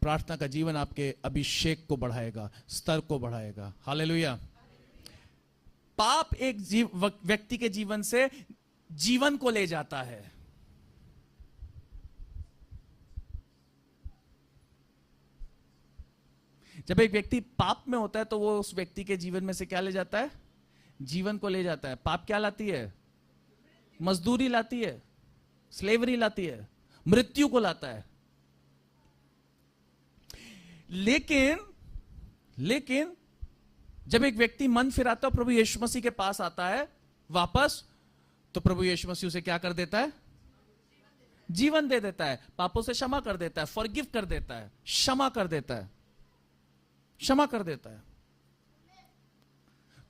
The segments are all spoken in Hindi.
प्रार्थना का जीवन आपके अभिषेक को बढ़ाएगा, स्तर को बढ़ाएगा। हालेलुया। पाप एक व्यक्ति के जीवन से जीवन को ले जाता है। जब एक व्यक्ति पाप में होता है तो वो उस व्यक्ति के जीवन में से क्या ले जाता है? जीवन को ले जाता है। पाप क्या लाती है? मजदूरी लाती है, स्लेवरी लाती है, मृत्यु को लाता है। लेकिन जब एक व्यक्ति मन फिराता है, प्रभु यीशु मसीह के पास आता है वापस, तो प्रभु यीशु मसीह उसे क्या कर देता है? जीवन दे देता है, पापों से क्षमा कर देता है, फॉरगिव कर देता है, क्षमा कर देता है, क्षमा कर देता है।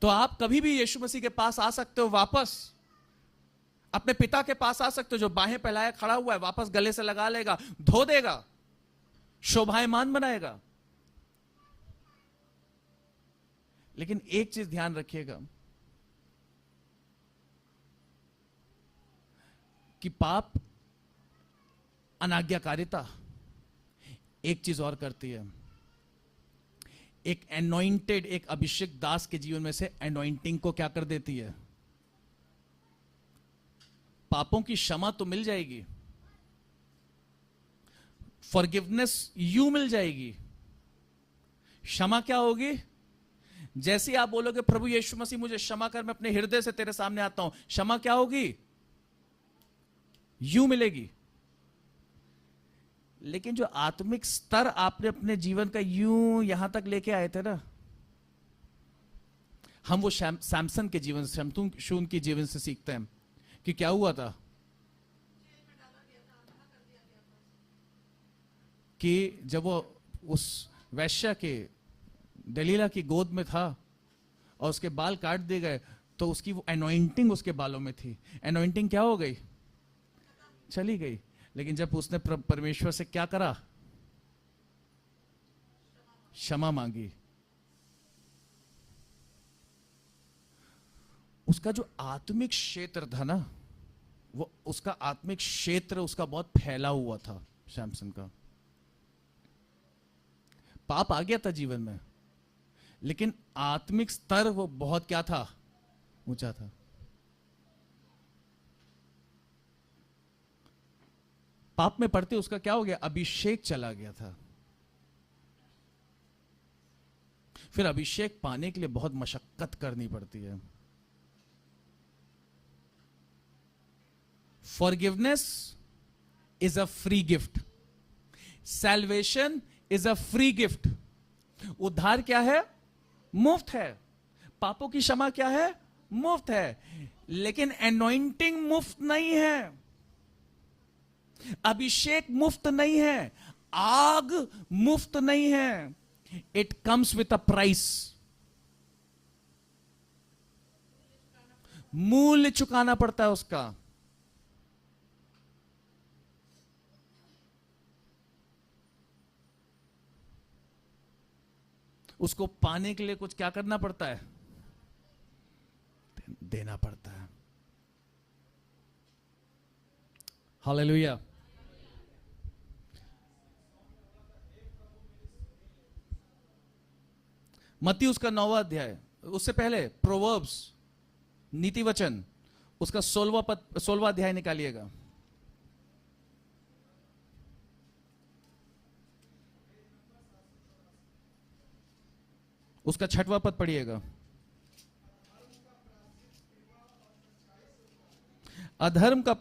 तो आप कभी भी यीशु मसीह के पास आ सकते हो, वापस अपने पिता के पास आ सकते हो, जो बाहें फैलाए खड़ा हुआ है, वापस गले से लगा लेगा, धो देगा, शोभायमान बनाएगा। लेकिन एक चीज ध्यान रखिएगा कि पाप, अनाज्ञाकारिता एक चीज और करती है। एक एनॉइंटेड, एक अभिषेक दास के जीवन में से एनॉइंटिंग को क्या कर देती है? पापों की क्षमा तो मिल जाएगी, फॉरगिवनेस यू मिल जाएगी। क्षमा क्या होगी? जैसे आप बोलोगे प्रभु यीशु मसीह मुझे क्षमा कर, मैं अपने हृदय से तेरे सामने आता हूं, क्षमा क्या होगी? यू मिलेगी। लेकिन जो आत्मिक स्तर आपने अपने जीवन का यूं यहां तक लेके आए थे ना, हम वो सैमसन के जीवन से, शमशून के जीवन से सीखते हैं कि क्या हुआ था कि जब वो उस वैश्या के, दलीला की गोद में था और उसके बाल काट दिए गए, तो उसकी वो एनॉइंटिंग उसके बालों में थी। एनॉइंटिंग क्या हो गई? चली गई। लेकिन जब उसने परमेश्वर से क्या करा? क्षमा मांगी। उसका जो आत्मिक क्षेत्र था ना, वो उसका आत्मिक क्षेत्र उसका बहुत फैला हुआ था, सैमसन का। पाप आ गया था जीवन में, लेकिन आत्मिक स्तर वो बहुत क्या था? ऊंचा था। पाप में पड़ते उसका क्या हो गया? अभिषेक चला गया था। फिर अभिषेक पाने के लिए बहुत मशक्कत करनी पड़ती है। Forgiveness is a free gift, salvation is a free gift. उद्धार क्या है? मुफ्त है। पापों की क्षमा क्या है? मुफ्त है। लेकिन एनॉइंटिंग मुफ्त नहीं है, अभिषेक मुफ्त नहीं है, आग मुफ्त नहीं है। It comes with a price. मूल्य चुकाना पड़ता है उसका। उसको पाने के लिए कुछ क्या करना पड़ता है? देना पड़ता है। हालेलुया। मत्ती उसका 9वां अध्याय, उससे पहले प्रोवर्ब्स, नीति वचन, उसका 16वां अध्याय निकालिएगा। उसका 6वां पद पढ़िएगा। अधर्म का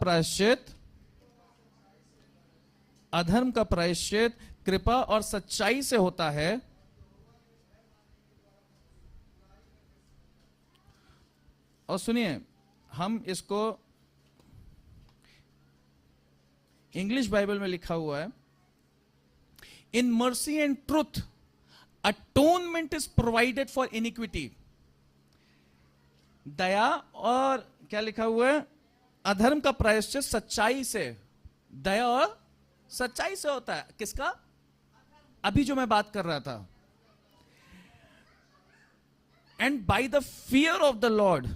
प्रायश्चित कृपा और सच्चाई से होता है, और सुनिए, हम इसको इंग्लिश बाइबल में लिखा हुआ है, in mercy and truth atonement is provided for iniquity. दया और क्या लिखा हुआ है? अधर्म का प्रायश्चित सच्चाई से, दया और सच्चाई से होता है। किसका? अभी जो मैं बात कर रहा था। And by the fear of the Lord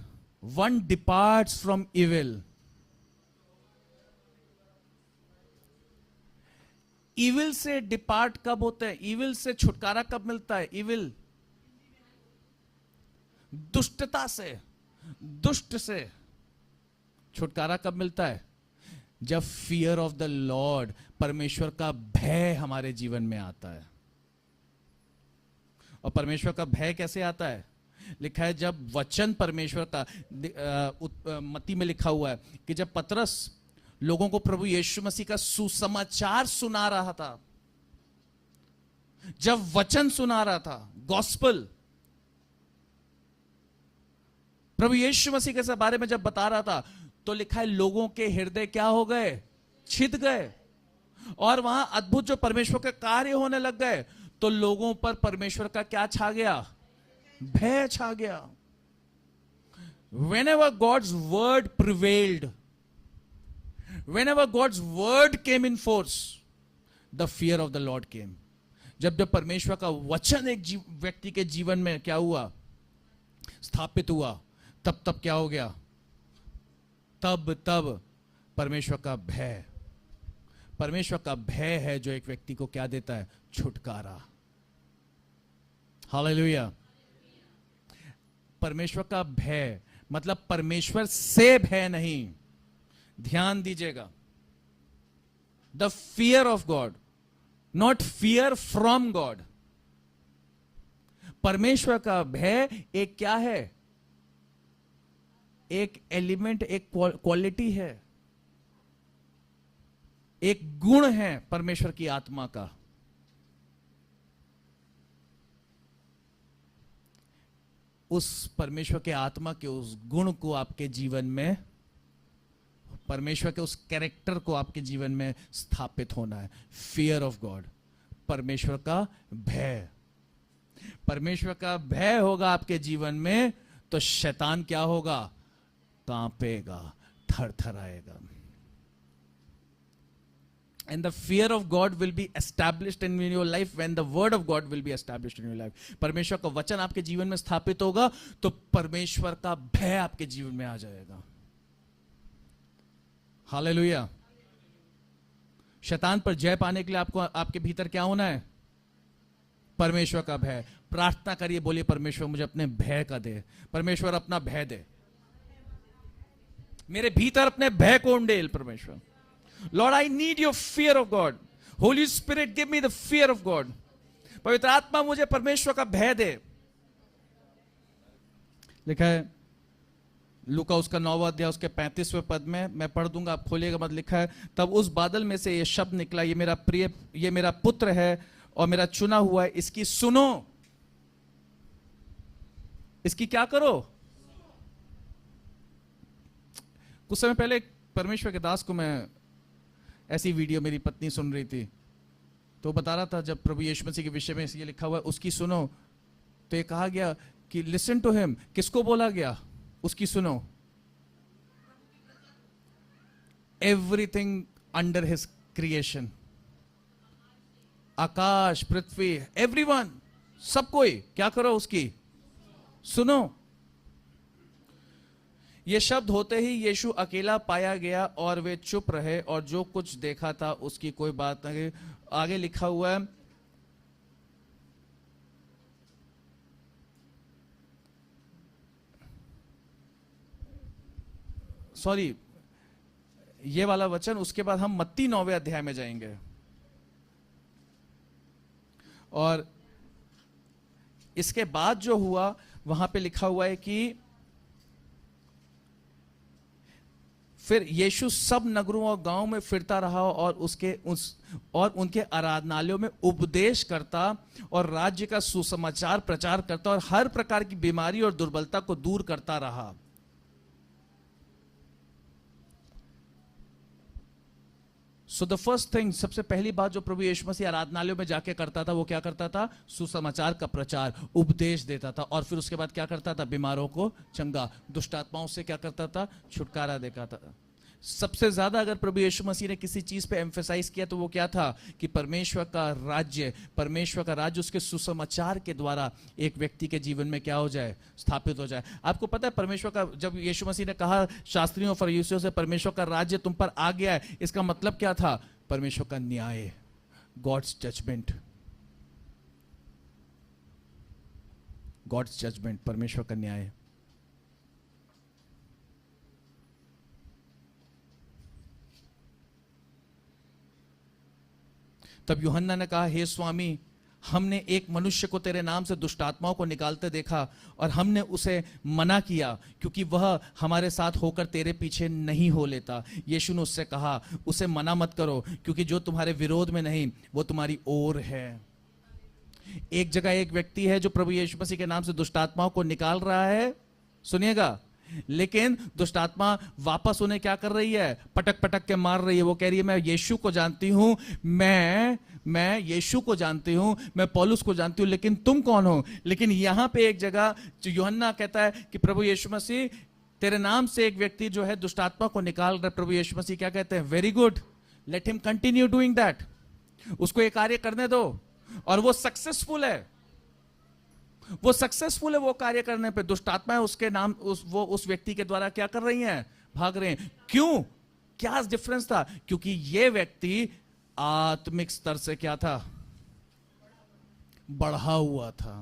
one departs from evil. Evil से डिपार्ट कब होते हैं? इविल से छुटकारा कब मिलता है? इविल, दुष्टता से, दुष्ट से छुटकारा कब मिलता है? जब फियर ऑफ द लॉर्ड, परमेश्वर का भय हमारे जीवन में आता है। और परमेश्वर का भय कैसे आता है? लिखा है जब वचन परमेश्वर का, मत्ती में लिखा हुआ है कि जब पतरस लोगों को प्रभु यीशु मसीह का सुसमाचार सुना रहा था, जब वचन सुना रहा था, गॉस्पल, प्रभु यीशु मसीह के बारे में जब बता रहा था, तो लिखा है लोगों के हृदय क्या हो गए? छिद गए। और वहां अद्भुत जो परमेश्वर के कार्य होने लग गए, तो लोगों पर परमेश्वर का क्या छा गया? भय छा गया। Whenever God's word prevailed, whenever God's word came in force, the fear of the Lord came. जब जब परमेश्वर का वचन एक व्यक्ति के जीवन में क्या हुआ? स्थापित हुआ, तब तब क्या हो गया? तब परमेश्वर का भय, परमेश्वर का भय है जो एक व्यक्ति को क्या देता है? छुटकारा। हालेलुया। परमेश्वर का भय मतलब परमेश्वर से भय नहीं, ध्यान दीजिएगा। The fear of God, not fear from God. परमेश्वर का भय एक क्या है? एक एलिमेंट, एक क्वालिटी है, एक गुण है परमेश्वर की आत्मा का। उस परमेश्वर के आत्मा के उस गुण को आपके जीवन में, परमेश्वर के उस कैरेक्टर को आपके जीवन में स्थापित होना है। फियर ऑफ गॉड, परमेश्वर का भय। परमेश्वर का भय होगा आपके जीवन में, तो शैतान क्या होगा? कांपेगा, थरथराएगा। And the fear of God will be established in your life when the word of God will be established in your life. परमेश्वर का वचन आपके जीवन में स्थापित होगा, तो परमेश्वर का भय आपके जीवन में आ जाएगा। हालेलुया। शैतान पर जय पाने के लिए आपको आपके भीतर क्या होना है? परमेश्वर का भय। प्रार्थना करिए, बोलिए परमेश्वर मुझे अपने भय का दे, परमेश्वर अपना भय दे, मेरे भीतर अपने भय को उंडेल परमेश्वर। Lord, I need your fear of God. Holy Spirit, give me the fear of God. पवित्र आत्मा मुझे परमेश्वर का भय दे। लिखा है लूका उसका 9वां अध्याय उसके 35वें पद में, मैं पढ़ दूंगा, आप खोलिएगा मत। लिखा है तब उस बादल में से ये शब्द निकला, ये मेरा प्रिय, ये मेरा पुत्र है और मेरा चुना हुआ है, इसकी सुनो। इसकी क्या करो? कुछ समय पहले परमेश्वर के दास को मैं ऐसी वीडियो, मेरी पत्नी सुन रही थी, तो बता रहा था जब प्रभु यीशु मसीह के विषय में ये लिखा हुआ है उसकी सुनो, तो ये कहा गया कि लिसन टू हिम। किसको बोला गया? उसकी सुनो। एवरीथिंग अंडर हिज क्रिएशन, आकाश, पृथ्वी, एवरीवन, सब कोई क्या करो? उसकी सुनो। ये शब्द होते ही यीशु अकेला पाया गया और वे चुप रहे और जो कुछ देखा था उसकी कोई बात नहीं। आगे लिखा हुआ है सॉरी, ये वाला वचन, उसके बाद हम मत्ती 9वें अध्याय में जाएंगे और इसके बाद जो हुआ वहां पे लिखा हुआ है कि फिर यीशु सब नगरों और गांवों में फिरता रहा और उनके आराधनालयों में उपदेश करता और राज्य का सुसमाचार प्रचार करता और हर प्रकार की बीमारी और दुर्बलता को दूर करता रहा। सो द फर्स्ट थिंग, सबसे पहली बात जो प्रभु यीशु मसीह आराधनालयों में जाके करता था, वो क्या करता था? सुसमाचार का प्रचार, उपदेश देता था। और फिर उसके बाद क्या करता था? बीमारों को चंगा, दुष्ट आत्माओं से क्या करता था? छुटकारा देता था। सबसे ज्यादा अगर प्रभु यीशु मसीह ने किसी चीज पे एम्फेसाइज किया तो वो क्या था? कि परमेश्वर का राज्य उसके सुसमाचार के द्वारा एक व्यक्ति के जीवन में क्या हो जाए? स्थापित हो जाए। आपको पता है परमेश्वर का, जब यीशु मसीह ने कहा शास्त्रियों फरीसियों से परमेश्वर का राज्य तुम पर आ गया है, इसका मतलब क्या था? परमेश्वर का न्याय, गॉड्स जजमेंट, गॉड्स जजमेंट, परमेश्वर का न्याय। तब यूहन्ना ने कहा, हे स्वामी, हमने एक मनुष्य को तेरे नाम से दुष्ट आत्माओं को निकालते देखा और हमने उसे मना किया क्योंकि वह हमारे साथ होकर तेरे पीछे नहीं हो लेता। यीशु ने उससे कहा, उसे मना मत करो क्योंकि जो तुम्हारे विरोध में नहीं वो तुम्हारी ओर है। एक जगह एक व्यक्ति है जो प्रभु यीशु मसीह के नाम से दुष्ट आत्माओं को निकाल रहा है, सुनिएगा, लेकिन दुष्ट आत्मा वापस उन्हें क्या कर रही है? पटक पटक के मार रही है। वो कह रही है, मैं यीशु को जानती हूं, मैं यीशु को जानती हूं, मैं पौलुस को जानती हूं, लेकिन तुम कौन हो? लेकिन यहां पे एक जगह जो यूहन्ना कहता है कि प्रभु यीशु मसीह तेरे नाम से एक व्यक्ति जो है दुष्ट आत्मा को निकाल रहा है, प्रभु यीशु मसीह क्या कहते हैं? Very good, let him continue doing that, उसको ये कार्य करने दो। और वो सक्सेसफुल है, वो सक्सेसफुल है वो कार्य करने पे। दुष्ट आत्मा है उसके नाम वो उस व्यक्ति के द्वारा क्या कर रही हैं? भाग रहे हैं। क्यों? क्या डिफरेंस था? क्योंकि ये व्यक्ति आत्मिक स्तर से क्या था? बढ़ा हुआ था।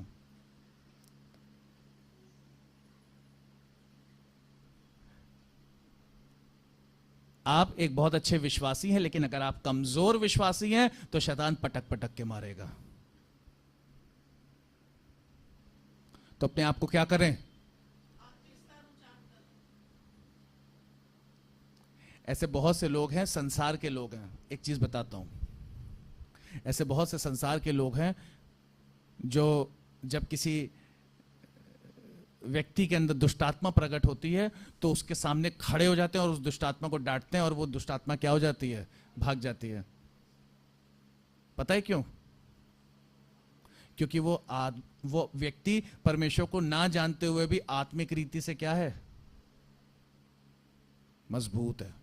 आप एक बहुत अच्छे विश्वासी हैं, लेकिन अगर आप कमजोर विश्वासी हैं तो शैतान पटक पटक के मारेगा। तो अपने आप को क्या करें? ऐसे बहुत से लोग हैं, संसार के लोग हैं। एक चीज बताता हूं, ऐसे बहुत से संसार के लोग हैं जो जब किसी व्यक्ति के अंदर दुष्टात्मा प्रकट होती है तो उसके सामने खड़े हो जाते हैं और उस दुष्टात्मा को डांटते हैं और वो दुष्टात्मा क्या हो जाती है? भाग जाती है। पता है क्यों? क्योंकि वो व्यक्ति परमेश्वर को ना जानते हुए भी आत्मिक रीति से क्या है? मजबूत है।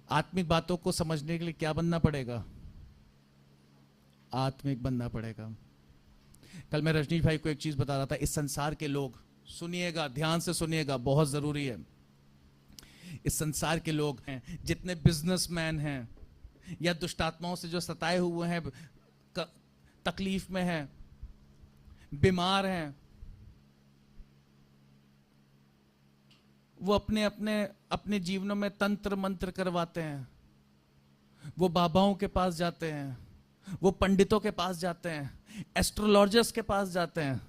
आत्मिक बातों को समझने के लिए क्या बनना पड़ेगा? आत्मिक बनना पड़ेगा। कल मैं रजनीश भाई को एक चीज बता रहा था, इस संसार के लोग, सुनिएगा, ध्यान से सुनिएगा, बहुत जरूरी है। इस संसार के लोग हैं, जितने बिजनेसमैन हैं या दुष्टात्माओं से जो सताए हुए हैं, तकलीफ में हैं, बीमार हैं, वो अपने अपने अपने जीवनों में तंत्र मंत्र करवाते हैं। वो बाबाओं के पास जाते हैं, वो पंडितों के पास जाते हैं, एस्ट्रोलॉजर्स के पास जाते हैं,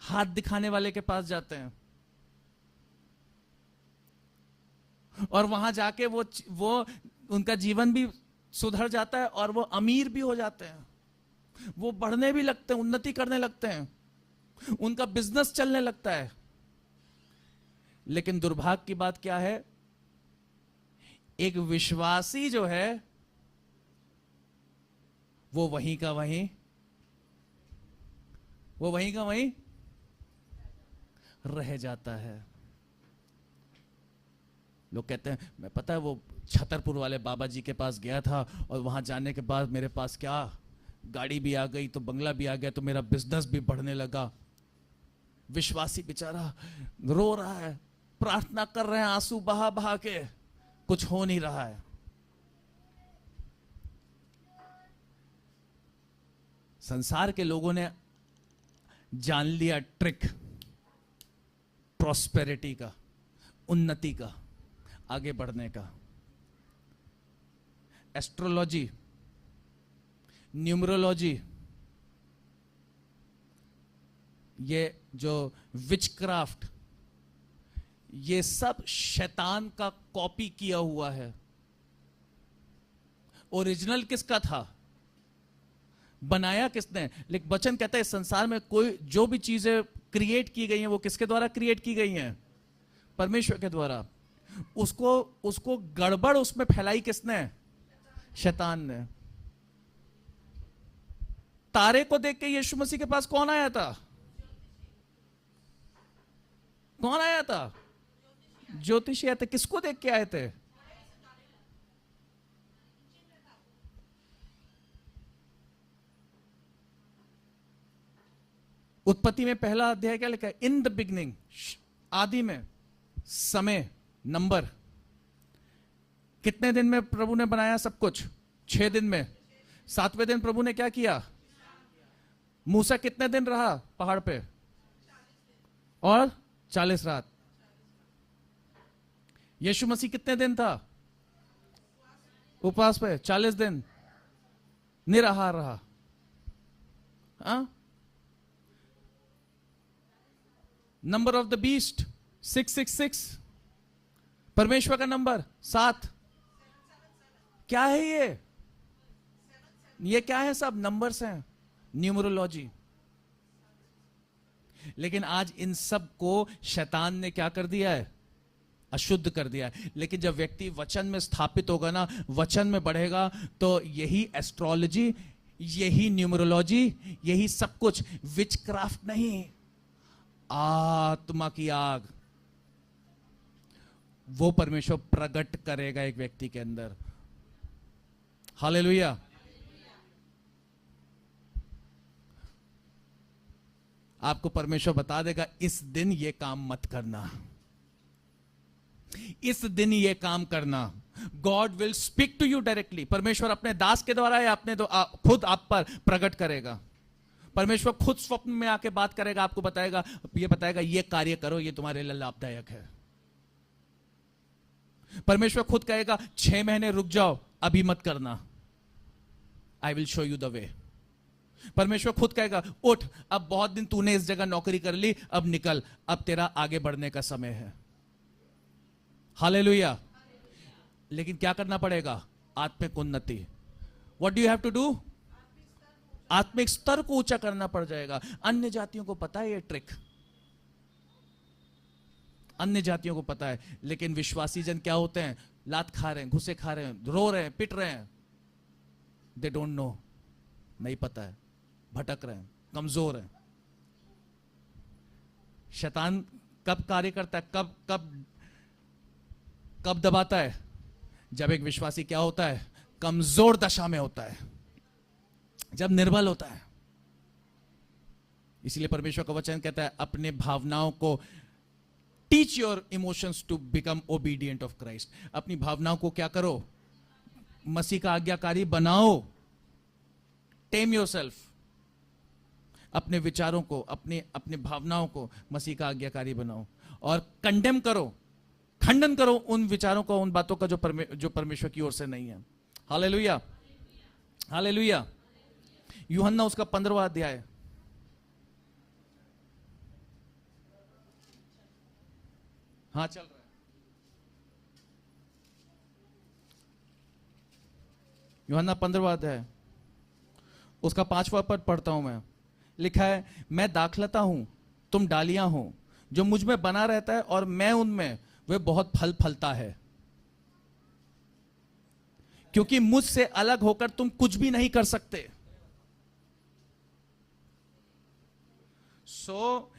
हाथ दिखाने वाले के पास जाते हैं, और वहां जाके वो उनका जीवन भी सुधर जाता है और वो अमीर भी हो जाते हैं, वो बढ़ने भी लगते हैं, उन्नति करने लगते हैं, उनका बिजनेस चलने लगता है। लेकिन दुर्भाग्य की बात क्या है? एक विश्वासी जो है वो वहीं का वहीं रह जाता है। लोग कहते हैं, मैं पता है वो छतरपुर वाले बाबा जी के पास गया था और वहां जाने के बाद मेरे पास क्या गाड़ी भी आ गई, तो बंगला भी आ गया, तो मेरा बिजनेस भी बढ़ने लगा। विश्वासी बेचारा रो रहा है, प्रार्थना कर रहे हैं आंसू बहा बहा के, कुछ हो नहीं रहा है। संसार के लोगों ने जान लिया ट्रिक प्रॉस्पेरिटी का, उन्नति का, आगे बढ़ने का। एस्ट्रोलॉजी, न्यूमरोलॉजी, ये जो विचक्राफ्ट, ये सब शैतान का कॉपी किया हुआ है। ओरिजिनल किसका था? बनाया किसने? लेकिन वचन कहता है इस संसार में कोई जो भी चीजें क्रिएट की गई हैं वो किसके द्वारा क्रिएट की गई हैं? परमेश्वर के द्वारा। उसको गड़बड़ उसमें फैलाई किसने? शैतान ने। तारे को देख के यीशु मसीह के पास कौन आया था? कौन आया था? ज्योतिषी आए थे। किसको देख के आए थे? उत्पत्ति में पहला अध्याय क्या लिखा है? इन द बिगनिंग, आदि में समय, नंबर। कितने दिन में प्रभु ने बनाया सब कुछ? 6 दिन में। 7वें दिन प्रभु ने क्या किया? मूसा कितने दिन रहा पहाड़ पे? और 40 रात। यीशु मसीह कितने दिन था उपवास पे? 40 दिन निराहार रहा। नंबर ऑफ द बीस्ट 666, परमेश्वर का नंबर 7। क्या है ये क्या है? सब नंबर्स हैं, न्यूमरोलॉजी। लेकिन आज इन सब को शैतान ने क्या कर दिया है? अशुद्ध कर दिया है। लेकिन जब व्यक्ति वचन में स्थापित होगा ना, वचन में बढ़ेगा, तो यही एस्ट्रोलॉजी, यही न्यूमरोलॉजी, यही सब कुछ, विचक्राफ्ट नहीं, आत्मा की आग, वो परमेश्वर प्रकट करेगा एक व्यक्ति के अंदर। हालेलुया। आपको परमेश्वर बता देगा इस दिन ये काम मत करना, इस दिन ये काम करना। God will speak to you directly. परमेश्वर अपने दास के द्वारा या अपने खुद आप पर प्रकट करेगा। परमेश्वर खुद स्वप्न में आके बात करेगा, आपको बताएगा, ये बताएगा ये कार्य करो, ये तुम्हारे लिए लाभदायक है। परमेश्वर खुद कहेगा 6 महीने रुक जाओ, अभी मत करना, I will show you the way. परमेश्वर खुद कहेगा उठ, अब बहुत दिन तूने इस जगह नौकरी कर ली, अब निकल, अब तेरा आगे बढ़ने का समय है। हालेलुया। लेकिन क्या करना पड़ेगा? आत्मिक उन्नति। What do you have to do? आत्मिक स्तर को ऊंचा करना पड़ जाएगा। अन्य जातियों को पता है ये ट्रिक, अन्य जातियों को पता है, लेकिन विश्वासी जन क्या होते हैं? लात खा रहे हैं, घुसे खा रहे हैं, रो रहे हैं, पिट रहे हैं। दे डोंट नो, नहीं पता है, भटक रहे हैं, कमजोर हैं। शैतान कब कार्य करता है? कब कब कब दबाता है? जब एक विश्वासी क्या होता है? कमजोर दशा में होता है, जब निर्बल होता है। इसलिए परमेश्वर का वचन कहता है अपने भावनाओं को, teach your emotions to become obedient of Christ. अपनी भावनाओं को क्या करो? मसीह का आज्ञाकारी बनाओ। Tame yourself. अपने विचारों को, अपने भावनाओं को मसीह का आज्ञाकारी बनाओ, और कंडेम करो, खंडन करो उन विचारों को, उन बातों का जो परमेश्वर की ओर से नहीं है। Hallelujah, hallelujah. यूहन्ना उसका 15वां अध्याय, हाँ चल रहा है। यूहन्ना 15वां अध्याय, उसका 5वां पद पढ़ता हूं मैं। लिखा है, मैं दाखलता हूं, तुम डालियां हो, जो मुझ में बना रहता है और मैं उनमें, वह बहुत फल फलता है, क्योंकि मुझसे अलग होकर तुम कुछ भी नहीं कर सकते। So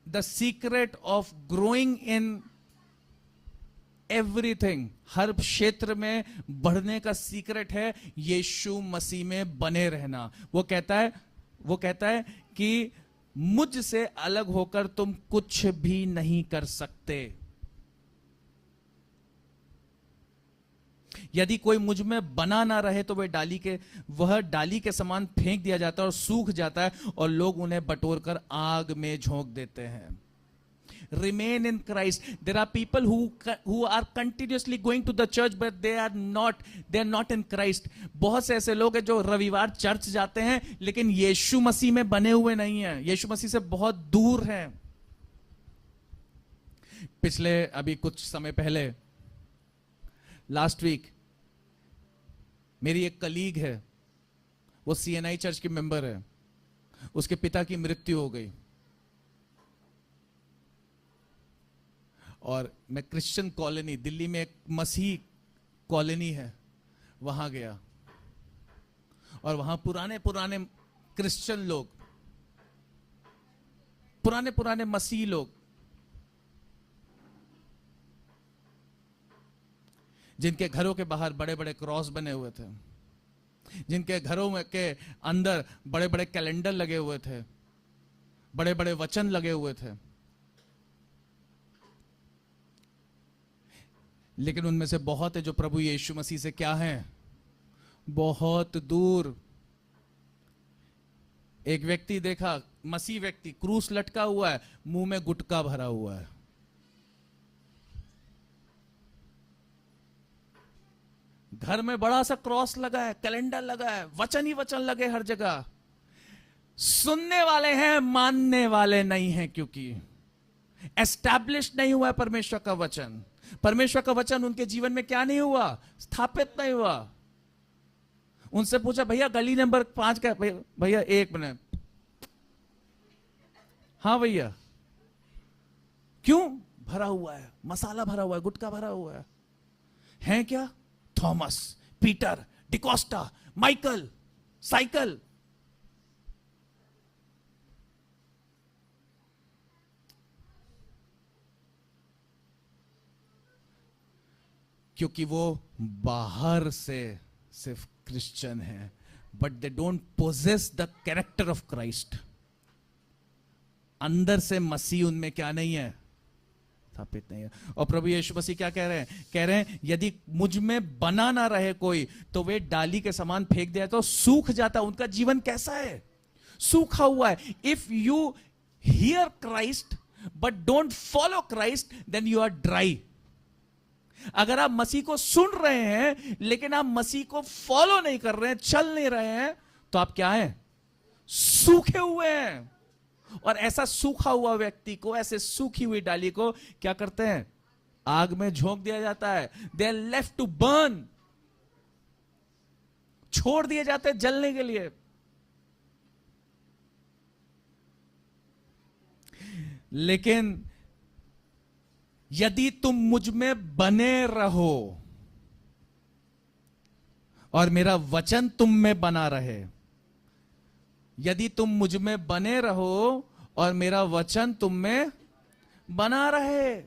the secret of growing in everything, हर क्षेत्र में बढ़ने का सीक्रेट है यीशु मसीह में बने रहना। वो कहता है कि मुझसे अलग होकर तुम कुछ भी नहीं कर सकते। यदि कोई मुझ में बना ना रहे तो वह डाली के समान फेंक दिया जाता है और सूख जाता है, और लोग उन्हें बटोरकर आग में झोंक देते हैं। Remain in Christ. There are people who are continuously going to the church, but they are not in Christ. बहुत से ऐसे लोग हैं जो रविवार चर्च जाते हैं, लेकिन यीशु मसीह में बने हुए नहीं हैं, यीशु मसीह से बहुत दूर हैं। पिछले अभी कुछ समय पहले, लास्ट वीक, मेरी एक कलीग है, वो CNI चर्च की मेंबर है, उसके पिता की मृत्यु हो गई, और मैं क्रिश्चियन कॉलोनी, दिल्ली में एक मसीह कॉलोनी है, वहां गया, और वहां पुराने क्रिश्चियन लोग, पुराने मसीह लोग, जिनके घरों के बाहर बड़े बड़े क्रॉस बने हुए थे, जिनके घरों में के अंदर बड़े बड़े कैलेंडर लगे हुए थे, बड़े बड़े वचन लगे हुए थे, लेकिन उनमें से बहुत है जो प्रभु यीशु मसीह से क्या है, बहुत दूर। एक व्यक्ति देखा, मसीह व्यक्ति, क्रूस लटका हुआ है, मुंह में गुटखा भरा हुआ है। घर में बड़ा सा क्रॉस लगा है, कैलेंडर लगा है, वचन ही वचन लगे हर जगह। सुनने वाले हैं, मानने वाले नहीं हैं, क्योंकि एस्टैब्लिश नहीं हुआ है परमेश्वर का वचन। परमेश्वर का वचन उनके जीवन में क्या नहीं हुआ, स्थापित नहीं हुआ। उनसे पूछा, भैया गली नंबर 5 का, भैया 1 मिनट, हाँ भैया, क्यों? भरा हुआ है, मसाला भरा हुआ है, गुटखा भरा हुआ है। हैं क्या? Thomas, Peter, D'Costa, Michael, cycle. क्योंकि वो बाहर से सिर्फ क्रिश्चियन है, but they don't possess the character of Christ. अंदर से मसीह उनमें क्या नहीं है, स्थापित नहीं है। और प्रभु यीशु मसीह क्या कह रहे हैं? कह रहे हैं यदि मुझ में बना ना रहे कोई, तो वे डाली के समान फेंक दिया तो सूख जाता। उनका जीवन कैसा है? सूखा हुआ है। If you hear Christ but don't follow Christ, then you are dry. अगर आप मसीह को सुन रहे हैं लेकिन आप मसीह को फॉलो नहीं कर रहे हैं, चल नहीं रहे हैं, तो आप क्या हैं? सूखे हुए हैं। और ऐसा सूखा हुआ व्यक्ति को, ऐसे सूखी हुई डाली को क्या करते हैं? आग में झोंक दिया जाता है। They are left to burn, छोड़ दिए जाते हैं जलने के लिए। लेकिन यदि तुम मुझ में बने रहो और मेरा वचन तुम में बना रहे, यदि तुम मुझ में बने रहो और मेरा वचन तुम में बना रहे,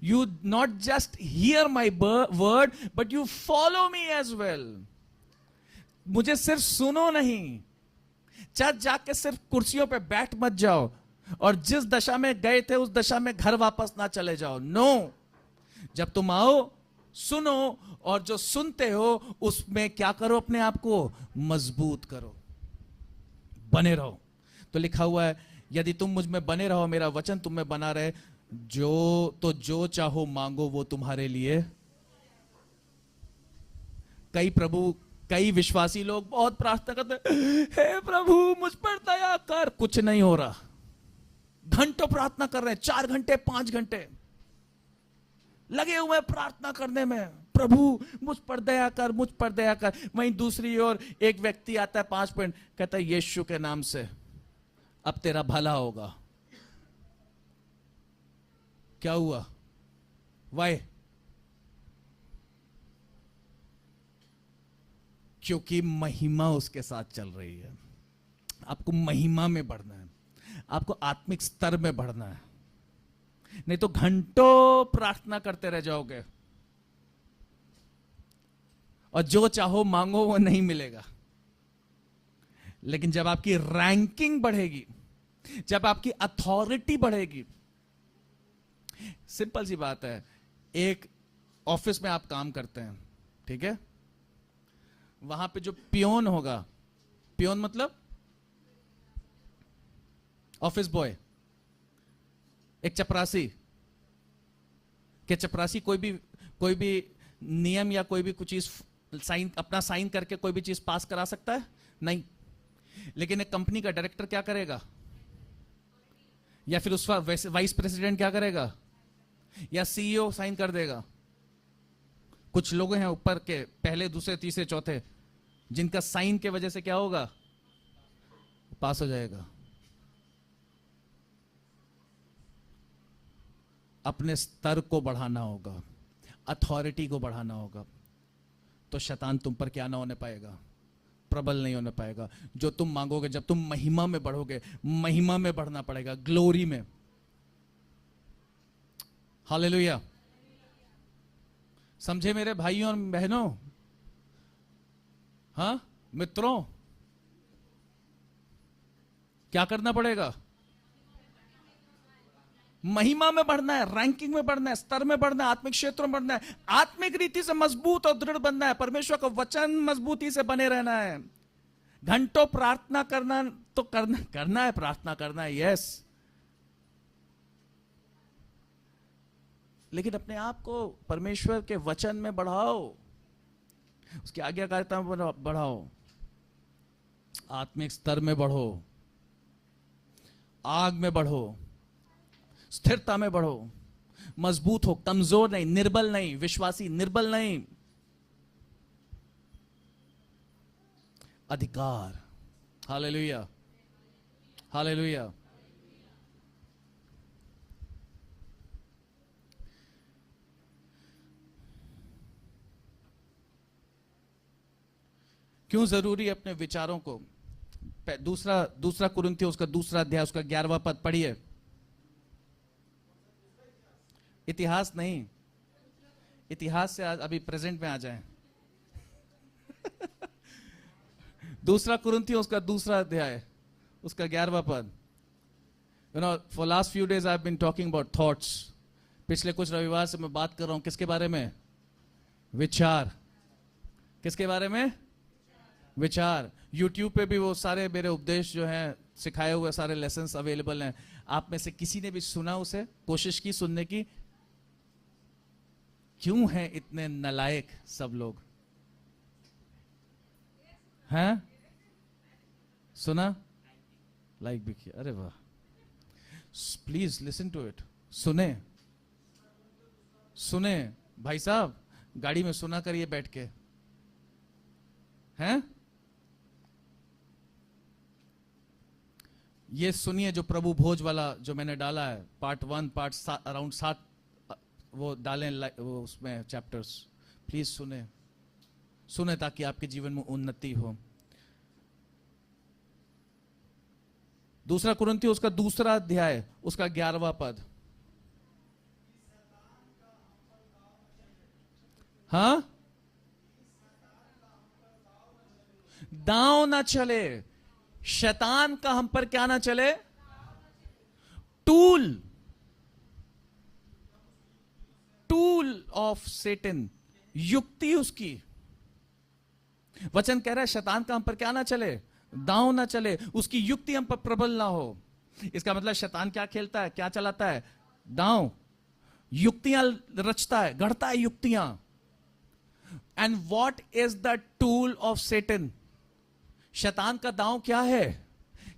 you not just hear my word but you follow me as well. मुझे सिर्फ सुनो नहीं, चर्च जाके सिर्फ कुर्सियों पे बैठ मत जाओ और जिस दशा में गए थे उस दशा में घर वापस ना चले जाओ। नो, जब तुम आओ, सुनो, और जो सुनते हो उसमें क्या करो? अपने आप को मजबूत करो, बने रहो। तो लिखा हुआ है, यदि तुम मुझ में बने रहो, मेरा वचन तुम में बना रहे, जो चाहो मांगो वो तुम्हारे लिए। कई विश्वासी लोग बहुत प्रार्थना करते, हे प्रभु मुझ पर दया कर। कुछ नहीं हो रहा। घंटों प्रार्थना कर रहे हैं, 4 घंटे 5 घंटे लगे हुए प्रार्थना करने में, प्रभु मुझ पर दया कर, मुझ पर दया कर। वहीं दूसरी ओर एक व्यक्ति आता है 5 मिनट, कहता है यीशु के नाम से अब तेरा भला होगा। क्या हुआ? वाई? क्योंकि महिमा उसके साथ चल रही है। आपको महिमा में बढ़ना है, आपको आत्मिक स्तर में बढ़ना है, नहीं तो घंटों प्रार्थना करते रह जाओगे और जो चाहो मांगो वो नहीं मिलेगा। लेकिन जब आपकी रैंकिंग बढ़ेगी, जब आपकी अथॉरिटी बढ़ेगी, सिंपल सी बात है, एक ऑफिस में आप काम करते हैं, ठीक है? वहां पे जो पियोन होगा, पियोन मतलब ऑफिस बॉय, एक चपरासी के चपरासी कोई भी नियम या कोई भी कुछ चीज अपना साइन करके कोई भी चीज पास करा सकता है? नहीं। लेकिन एक कंपनी का डायरेक्टर क्या करेगा? या फिर उसका वाइस प्रेसिडेंट क्या करेगा? या सीईओ साइन कर देगा। कुछ लोग हैं ऊपर के, पहले दूसरे तीसरे चौथे, जिनका साइन के वजह से क्या होगा? पास हो जाएगा। अपने स्तर को बढ़ाना होगा, अथॉरिटी को बढ़ाना होगा, तो शैतान तुम पर क्या ना होने पाएगा? प्रबल नहीं होने पाएगा। जो तुम मांगोगे, जब तुम महिमा में बढ़ोगे, महिमा में बढ़ना पड़ेगा, ग्लोरी में। हालेलुया। समझे मेरे भाइयों और बहनों? हाँ मित्रों, क्या करना पड़ेगा? महिमा में बढ़ना है, रैंकिंग में बढ़ना है, स्तर में बढ़ना है, आत्मिक क्षेत्रों में बढ़ना है, आत्मिक रीति से मजबूत और दृढ़ बनना है, परमेश्वर का वचन मजबूती से बने रहना है। घंटों प्रार्थना करना तो करना है, प्रार्थना करना है, यस, लेकिन अपने आप को परमेश्वर के वचन में बढ़ाओ, उसकी आज्ञाकारिता में बढ़ाओ, आत्मिक स्तर में बढ़ो, आग में बढ़ो, स्थिरता में बढ़ो, मजबूत हो, कमजोर नहीं, निर्बल नहीं, विश्वासी निर्बल नहीं, अधिकार। Hallelujah, hallelujah. क्यों जरूरी है अपने विचारों को? दूसरा कुरिन्थियों उसका दूसरा अध्याय उसका 11वां पद पढ़िए। इतिहास नहीं, इतिहास से आज अभी प्रेजेंट में आ जाएं। दूसरा कुरिन्थियों उसका दूसरा अध्याय उसका 11वां पद। For last few days I have been talking about thoughts. पिछले कुछ रविवार से मैं बात कर रहा हूं किसके बारे में? विचार। किसके बारे में? विचार। YouTube पे भी वो सारे मेरे उपदेश जो हैं, सिखाए हुए सारे लेसन्स अवेलेबल हैं। आप में से किसी ने भी सुना, उसे कोशिश की सुनने की? क्यों हैं इतने नालायक सब लोग? हैं? सुना? लाइक भी किया? अरे वाह, प्लीज लिसन टू इट। सुने, सुने भाई साहब, गाड़ी में सुना करिए बैठ के, हैं? ये सुनिए जो प्रभु भोज वाला जो मैंने डाला है, पार्ट 1, पार्ट अराउंड 7 वो डालें, वो उसमें चैप्टर्स, प्लीज सुने, सुने ताकि आपके जीवन में उन्नति हो। दूसरा कुरिन्थियों उसका दूसरा अध्याय उसका 11वां पद। हाँ, दांव ना चले, शैतान का हम पर क्या ना चले? टूल ऑफ सेटन, युक्ति उसकी। वचन कह रहा है शैतान का हम पर क्या ना चले? दांव ना चले, उसकी युक्ति हम पर प्रबल ना हो। इसका मतलब शैतान क्या खेलता है, क्या चलाता है? दांव, युक्तियां रचता है, गढ़ता है युक्तियां। And what is the tool of Satan? शैतान का दांव क्या है?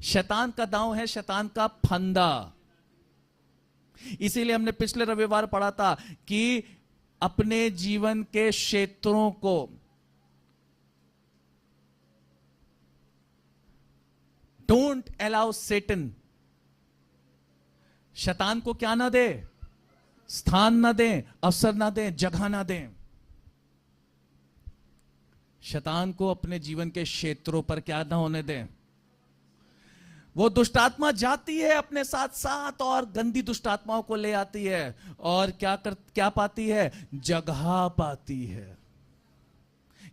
शैतान का दांव है शैतान का फंदा। इसीलिए हमने पिछले रविवार पढ़ा था कि अपने जीवन के क्षेत्रों को डोंट अलाउ सेटन, शैतान को क्या ना दे? स्थान ना दे, अवसर ना दे, जगह ना दे। शैतान को अपने जीवन के क्षेत्रों पर क्या ना होने दें। वो दुष्टात्मा जाती है अपने साथ साथ और गंदी दुष्टात्माओं को ले आती है, और क्या पाती है? जगह पाती है।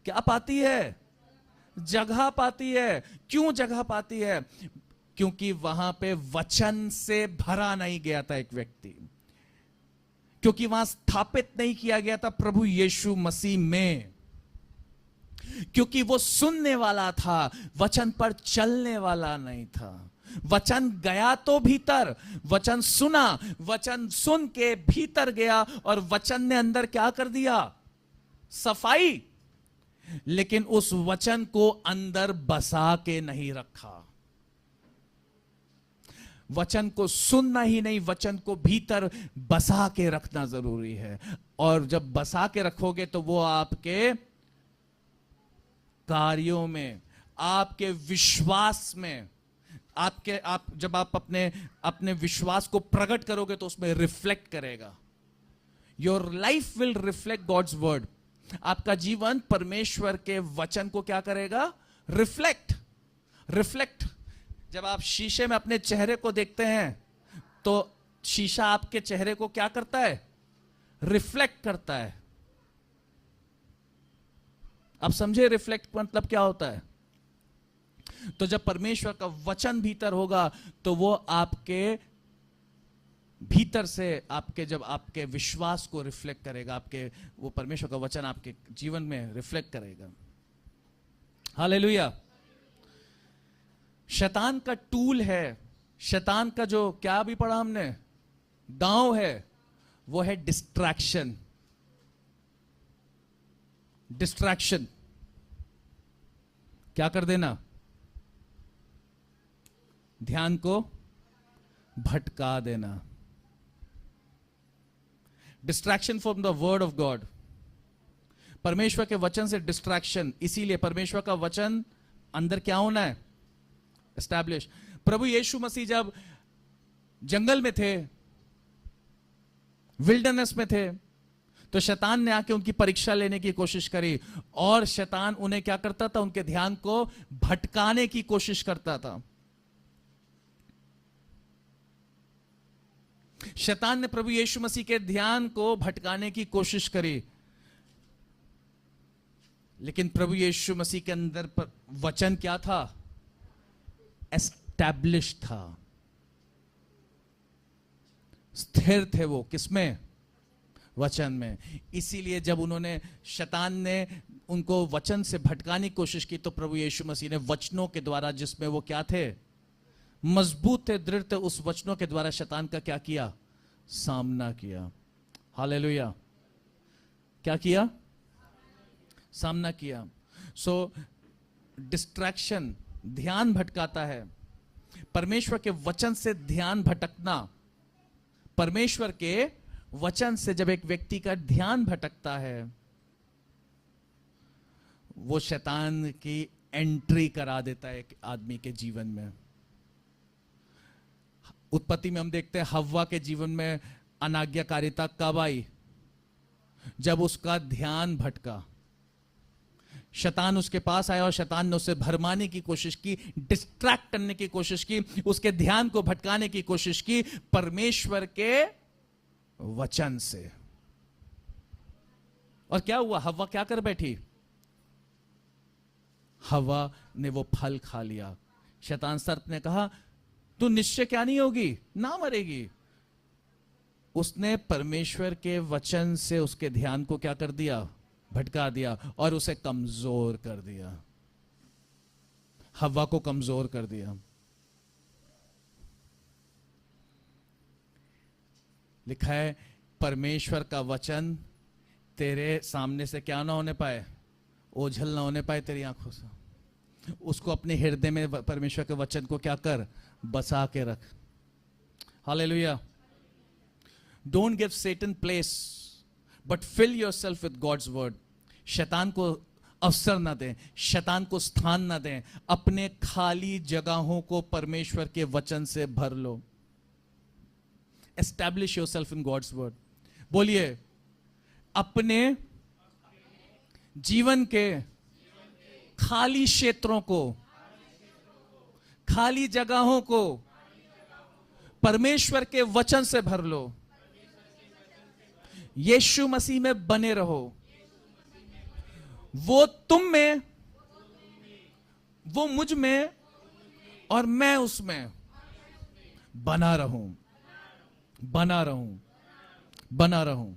क्या पाती है? जगह पाती है। क्यों जगह पाती है? क्योंकि वहां पे वचन से भरा नहीं गया था एक व्यक्ति, क्योंकि वहां स्थापित नहीं किया गया था प्रभु यीशु मसीह में, क्योंकि वो सुनने वाला था, वचन पर चलने वाला नहीं था। वचन गया तो भीतर, वचन सुना, वचन सुन के भीतर गया और वचन ने अंदर क्या कर दिया? सफाई। लेकिन उस वचन को अंदर बसा के नहीं रखा। वचन को सुनना ही नहीं, वचन को भीतर बसा के रखना जरूरी है। और जब बसा के रखोगे तो वो आपके कार्यों में, आपके विश्वास में, जब आप अपने विश्वास को प्रकट करोगे तो उसमें रिफ्लेक्ट करेगा। Your life will reflect God's word. आपका जीवन परमेश्वर के वचन को क्या करेगा? रिफ्लेक्ट। जब आप शीशे में अपने चेहरे को देखते हैं तो शीशा आपके चेहरे को क्या करता है? रिफ्लेक्ट करता है। आप समझे रिफ्लेक्ट मतलब क्या होता है? तो जब परमेश्वर का वचन भीतर होगा तो वो आपके भीतर से आपके, जब आपके विश्वास को रिफ्लेक्ट करेगा, आपके वो परमेश्वर का वचन आपके जीवन में रिफ्लेक्ट करेगा। हालेलुया। शैतान का टूल है, शैतान का जो क्या अभी पढ़ा हमने, दांव है, वो है डिस्ट्रैक्शन। डिस्ट्रैक्शन क्या कर देना? ध्यान को भटका देना। Distraction from the word of God, परमेश्वर के वचन से डिस्ट्रैक्शन। इसीलिए परमेश्वर का वचन अंदर क्या होना है? एस्टैब्लिश। प्रभु यीशु मसीह जब जंगल में थे, विल्डरनेस में थे, तो शैतान ने आके उनकी परीक्षा लेने की कोशिश करी, और शैतान उन्हें क्या करता था? उनके ध्यान को भटकाने की कोशिश करता था। शैतान ने प्रभु यीशु मसीह के ध्यान को भटकाने की कोशिश करी, लेकिन प्रभु यीशु मसीह के अंदर वचन क्या था? एस्टैब्लिश था, स्थिर थे वो। किसमें? वचन में। इसीलिए जब उन्होंने, शैतान ने उनको वचन से भटकाने की कोशिश की, तो प्रभु यीशु मसीह ने वचनों के द्वारा, जिसमें वो क्या थे? मजबूत थे, दृढ़ थे, उस वचनों के द्वारा शैतान का क्या किया? सामना किया। हालेलुया। क्या किया? सामना किया। सो डिस्ट्रैक्शन, ध्यान भटकाता है। परमेश्वर के वचन से ध्यान भटकना, परमेश्वर के वचन से जब एक व्यक्ति का ध्यान भटकता है, वो शैतान की एंट्री करा देता है एक आदमी के जीवन में। उत्पत्ति में हम देखते हैं हव्वा के जीवन में अनाज्ञाकारिता कब आई? जब उसका ध्यान भटका। शैतान उसके पास आया और शैतान ने उसे भरमाने की कोशिश की, डिस्ट्रैक्ट करने की कोशिश की, उसके ध्यान को भटकाने की कोशिश की परमेश्वर के वचन से। और क्या हुआ? हव्वा क्या कर बैठी? हव्वा ने वो फल खा लिया। शैतान सर्प ने कहा, तू निश्चय क्या नहीं होगी? ना मरेगी। उसने परमेश्वर के वचन से उसके ध्यान को क्या कर दिया? भटका दिया, और उसे कमजोर कर दिया। हव्वा को कमजोर कर दिया। लिखा है, परमेश्वर का वचन तेरे सामने से क्या ना होने पाए? ओझल ना होने पाए तेरी आंखों से। उसको अपने हृदय में परमेश्वर के वचन को क्या कर? बसा के रख। Hallelujah. Don't give Satan place, but fill yourself with God's word. शैतान को अवसर ना दें, शैतान को स्थान ना दें। अपने खाली जगहों को परमेश्वर के वचन से भर लो। Establish yourself in God's word. बोलिए, अपने जीवन के खाली क्षेत्रों को, खाली जगहों को परमेश्वर के वचन से भर लो। यीशु मसीह में बने रहो। वो तुम में, वो मुझ में, और मैं उसमें बना रहूं, बना रहूं, बना रहूं।